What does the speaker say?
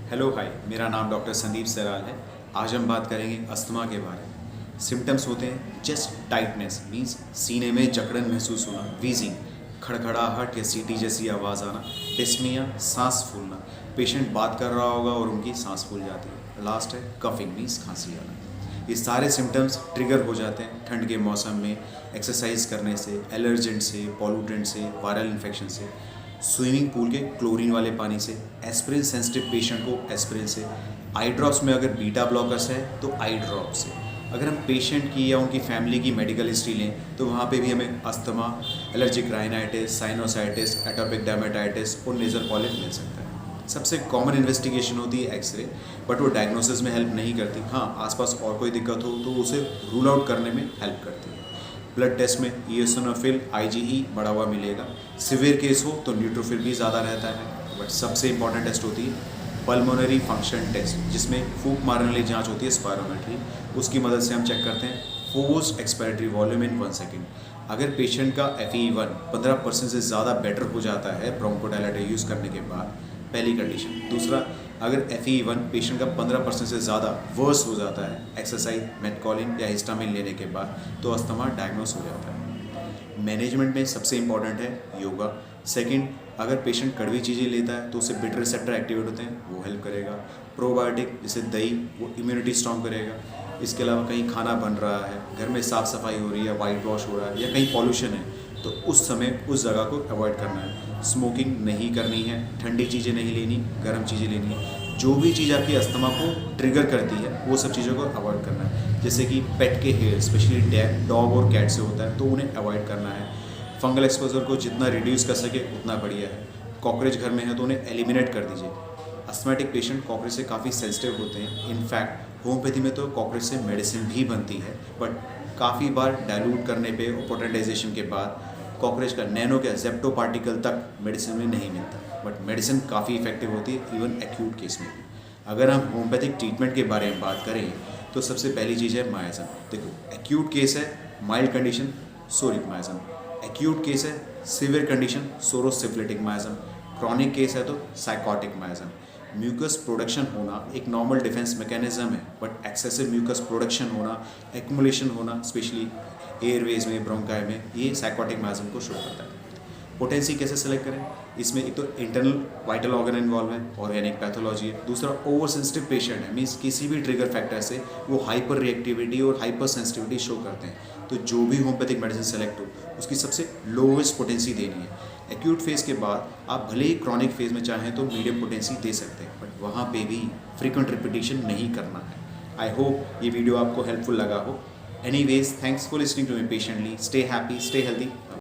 Hello hi, मेरा नाम doctor Sandeep सराल है। आज हम बात करेंगे अस्थमा के बारे में। सिम्टम्स होते हैं चेस्ट टाइटनेस मीन्स सीने में जकड़न महसूस होना, वीजिंग, खड़खड़ाहट या सीटी जैसी आवाज़ आना, डिस्निया, सांस फूलना, पेशेंट बात कर रहा होगा और उनकी सांस फूल जाती है। लास्ट है कफिंग मीन्स खांसी आना। ये सारे सिम्टम्स ट्रिगर हो जाते हैं ठंड के मौसम में, एक्सरसाइज करने से, एलर्जेंट से, पॉल्यूटेंट से, वायरल इन्फेक्शन से, स्विमिंग पूल के क्लोरीन वाले पानी से, एस्पिरिन सेंसिटिव पेशेंट को एस्पिरिन से, आई ड्रॉप्स में अगर बीटा ब्लॉकर्स है तो आई ड्रॉप से। अगर हम पेशेंट की या उनकी फैमिली की मेडिकल हिस्ट्री लें तो वहाँ पे भी हमें asthma, allergic rhinitis, sinusitis, atopic dermatitis और नेजल पॉलिप मिल सकता है। सबसे कॉमन इन्वेस्टिगेशन होती है एक्सरे, बट वो डायग्नोसिस में हेल्प नहीं करती। हाँ, आसपास और कोई दिक्कत हो तो उसे रूल आउट करने में हेल्प करती है। ब्लड टेस्ट में ईओसिनोफिल आईजीई बढ़ा हुआ मिलेगा। सिवियर केस हो तो न्यूट्रोफिल भी ज़्यादा रहता है। बट सबसे इंपॉर्टेंट टेस्ट होती है पल्मोनरी फंक्शन टेस्ट, जिसमें फूंक मारने वाली जांच होती है स्पायरोमेट्री। उसकी मदद से हम चेक करते हैं फोर्स्ड एक्सपायरेटरी वॉल्यूम इन 1 सेकेंड। अगर पेशेंट का FEV1 15% से ज़्यादा बेटर हो जाता है ब्रोंकोडायलेटर यूज़ करने के बाद, पहली कंडीशन। दूसरा, अगर FEV1 पेशेंट का 15% से ज़्यादा वर्स हो जाता है एक्सरसाइज, मेटकॉलिन या हिस्टामिन लेने के बाद, तो अस्थमा डायग्नोस हो जाता है। मैनेजमेंट में सबसे इंपॉर्टेंट है योगा। सेकंड, अगर पेशेंट कड़वी चीज़ें लेता है तो उससे बिटर रिसेप्टर एक्टिवेट होते हैं, वो हेल्प करेगा। प्रोबायोटिक जैसे दही, वो इम्यूनिटी स्ट्रॉन्ग करेगा। इसके अलावा कहीं खाना बन रहा है, घर में साफ़ सफाई हो रही है, वाइट वॉश हो रहा है या कहीं पॉल्यूशन है, तो उस समय उस जगह को अवॉइड करना है। स्मोकिंग नहीं करनी है, ठंडी चीज़ें नहीं लेनी, गर्म चीज़ें लेनी है। जो भी चीज़ आपकी अस्थमा को ट्रिगर करती है वो सब चीज़ों को अवॉइड करना है। जैसे कि पेट के हेयर, स्पेशली डॉग और कैट से होता है, तो उन्हें अवॉइड करना है। फंगल एक्सपोजर को जितना रिड्यूस कर सके उतना बढ़िया है। कॉकरोच घर में है तो उन्हें एलिमिनेट कर दीजिए। अस्थमेटिक पेशेंट कॉकरोच से काफ़ी सेंसिटिव होते हैं। इनफैक्ट होम्योपैथी में तो कॉकरोच से मेडिसिन भी बनती है, बट काफ़ी बार डाइल्यूट करने पे और पोटेंटाइजेशन के बाद कॉकरोच का नैनो का जेप्टो पार्टिकल तक मेडिसिन में नहीं मिलता। बट मेडिसिन काफ़ी इफेक्टिव होती है इवन एक्यूट केस में भी। अगर हम होम्योपैथिक ट्रीटमेंट के बारे में बात करें तो सबसे पहली चीज़ है मायाज़म। देखो, एक्यूट केस है mild condition psoric miasm, acute case है severe condition psorosyphilitic miasm, chronic case है तो साइकोटिक मायाज़म। म्यूकस प्रोडक्शन होना एक नॉर्मल डिफेंस मैकेनिज्म है, बट एक्सेसिव म्यूकस प्रोडक्शन होना, एक्यूमुलेशन होना स्पेशली एयरवेज में, ब्रोंकाई में, ये साइकोटिक मायाज़म को शो करता है। पोटेंसी कैसे सेलेक्ट करें? इसमें एक तो इंटरनल वाइटल ऑर्गन इन्वॉल्व है, ऑर्गेनिक पैथोलॉजी है। दूसरा, ओवर सेंसिटिव पेशेंट है, मीन्स किसी भी ट्रिगर फैक्टर से वो हाइपर रिएक्टिविटी और हाइपर सेंसिटिविटी शो करते हैं। तो जो भी होम्योपैथिक मेडिसिन सेलेक्ट हो उसकी सबसे लोवेस्ट पोटेंसी देनी है। एक्यूट फेज़ के बाद आप भले ही क्रॉनिक फेज़ में चाहें तो मीडियम पोटेंसी दे सकते हैं, बट वहाँ पे भी फ्रीक्वेंट रिपीटिशन नहीं करना है। आई होप ये वीडियो आपको हेल्पफुल लगा हो। Anyways, thanks for listening to me patiently. Stay happy, stay healthy.